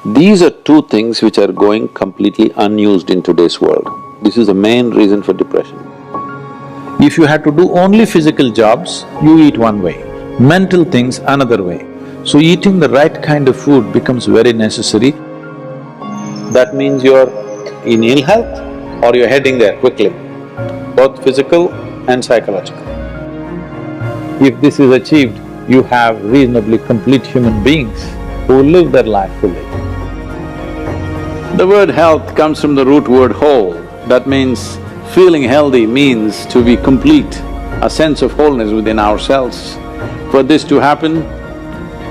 These are two things which are going completely unused in today's world. This is the main reason for depression. If you had to do only physical jobs, you eat one way, mental things another way. So eating the right kind of food becomes very necessary. That means you're in ill health or you're heading there quickly, both physical and psychological. If this is achieved, you have reasonably complete human beings who live their life fully. The word health comes from the root word whole. That means feeling healthy means to be complete, a sense of wholeness within ourselves. For this to happen,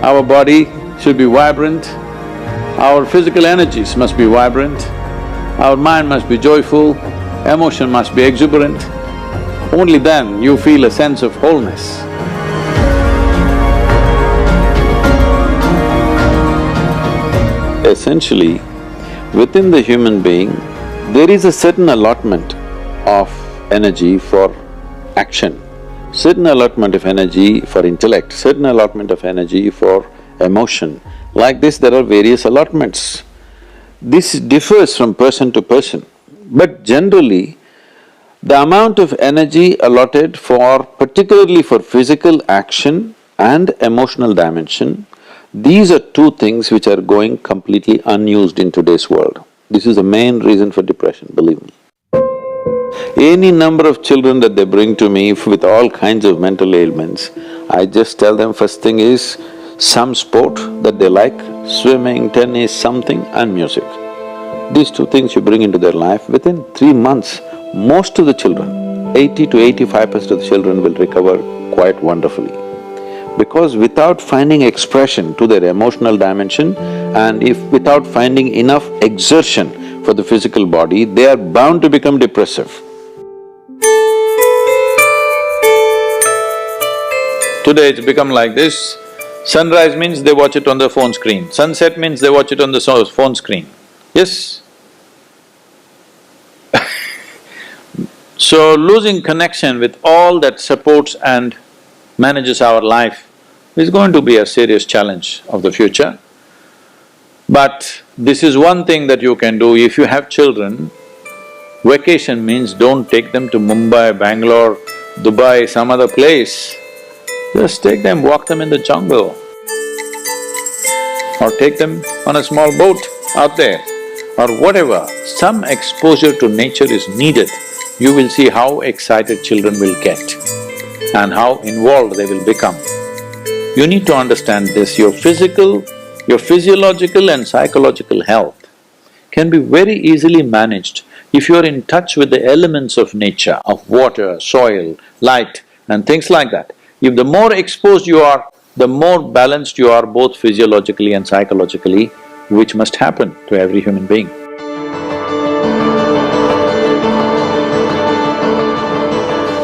our body should be vibrant, our physical energies must be vibrant, our mind must be joyful, emotion must be exuberant. Only then you feel a sense of wholeness. Essentially, within the human being, there is a certain allotment of energy for action, certain allotment of energy for intellect, certain allotment of energy for emotion. Like this, there are various allotments. This differs from person to person, but generally, the amount of energy allotted for… particularly for physical action and emotional dimension, these are two things which are going completely unused in today's world. This is the main reason for depression, believe me. Any number of children that they bring to me with all kinds of mental ailments, I just tell them first thing is some sport that they like, swimming, tennis, something, and music. These two things you bring into their life, within 3 months, most of the children, 80 to 85% of the children will recover quite wonderfully. Because without finding expression to their emotional dimension and if without finding enough exertion for the physical body, they are bound to become depressive. Today it's become like this, sunrise means they watch it on the phone screen, sunset means they watch it on the phone screen. Yes? So losing connection with all that supports and manages our life is going to be a serious challenge of the future. But this is one thing that you can do. If you have children, vacation means don't take them to Mumbai, Bangalore, Dubai, some other place. Just take them, walk them in the jungle. Or take them on a small boat out there, or whatever. Some exposure to nature is needed. You will see how excited children will get and how involved they will become. You need to understand this, your physiological and psychological health can be very easily managed if you are in touch with the elements of nature, of water, soil, light and things like that. If the more exposed you are, the more balanced you are both physiologically and psychologically, which must happen to every human being.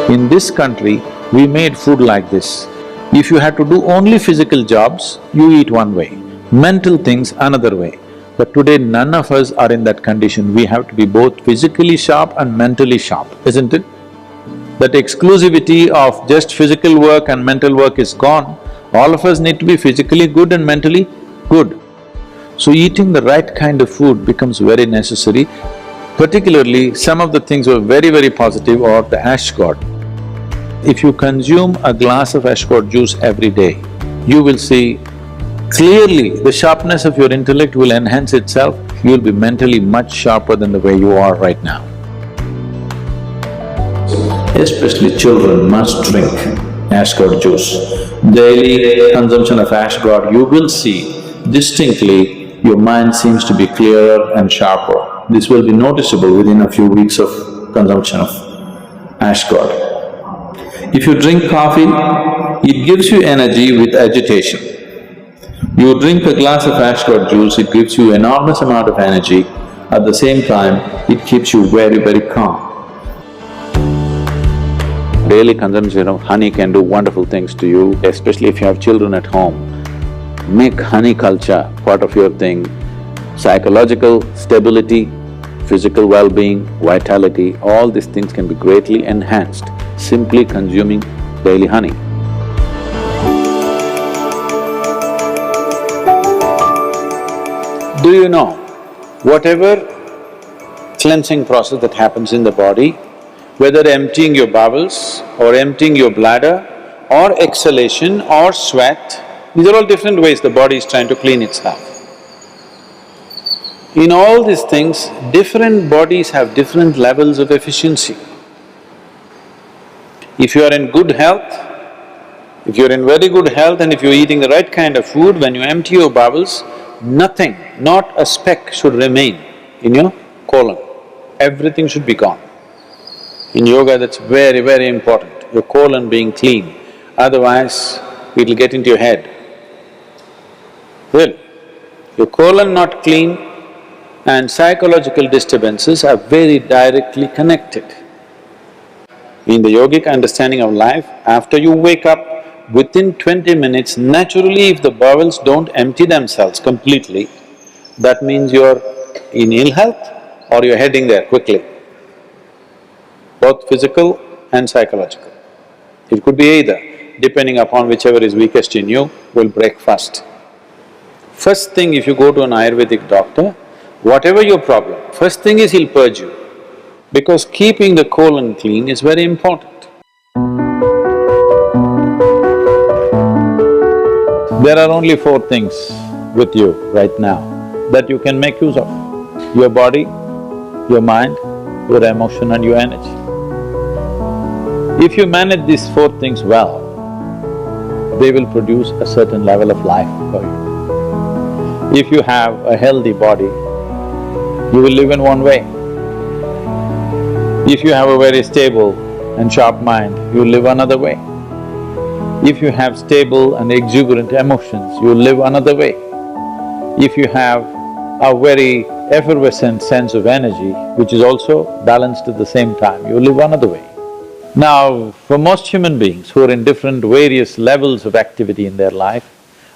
In this country, we made food like this. If you had to do only physical jobs, you eat one way, mental things another way. But today none of us are in that condition, we have to be both physically sharp and mentally sharp, isn't it? That exclusivity of just physical work and mental work is gone. All of us need to be physically good and mentally good. So eating the right kind of food becomes very necessary. Particularly, some of the things were very positive are the ash god. If you consume a glass of ash god juice every day, you will see clearly the sharpness of your intellect will enhance itself, you will be mentally much sharper than the way you are right now. Especially children must drink ash god juice. Daily consumption of ash god, you will see distinctly your mind seems to be clearer and sharper. This will be noticeable within a few weeks of consumption of ash god. If you drink coffee, it gives you energy with agitation. You drink a glass of ash god juice, it gives you enormous amount of energy. At the same time, it keeps you very calm. Daily consumption of honey can do wonderful things to you, especially if you have children at home. Make honey culture part of your thing. Psychological stability, physical well-being, vitality, all these things can be greatly enhanced simply consuming daily honey. Do you know, whatever cleansing process that happens in the body, whether emptying your bowels or emptying your bladder or exhalation or sweat, these are all different ways the body is trying to clean itself. In all these things, different bodies have different levels of efficiency. If you are in good health, if you're in very good health and if you're eating the right kind of food, when you empty your bowels, nothing, not a speck should remain in your colon. Everything should be gone. In yoga, that's very, very important, your colon being clean, otherwise it'll get into your head. Well, your colon not clean and psychological disturbances are very directly connected. In the yogic understanding of life, after you wake up, within 20 minutes, naturally if the bowels don't empty themselves completely, that means you're in ill health or you're heading there quickly, both physical and psychological. It could be either, depending upon whichever is weakest in you, will break first. First thing, if you go to an Ayurvedic doctor, whatever your problem, first thing is he'll purge you, because keeping the colon clean is very important. There are only four things with you right now that you can make use of: your body, your mind, your emotion and your energy. If you manage these four things well, they will produce a certain level of life for you. If you have a healthy body, you will live in one way. If you have a very stable and sharp mind, you will live another way. If you have stable and exuberant emotions, you will live another way. If you have a very effervescent sense of energy, which is also balanced at the same time, you will live another way. Now, for most human beings who are in different various levels of activity in their life,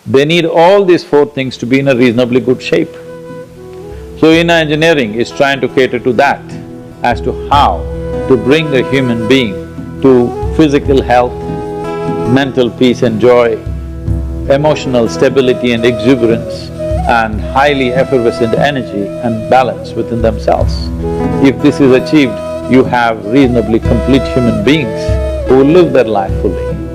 they need all these four things to be in a reasonably good shape. So inner engineering is trying to cater to that, as to how to bring a human being to physical health, mental peace and joy, emotional stability and exuberance, and highly effervescent energy and balance within themselves. If this is achieved, you have reasonably complete human beings who will live their life fully.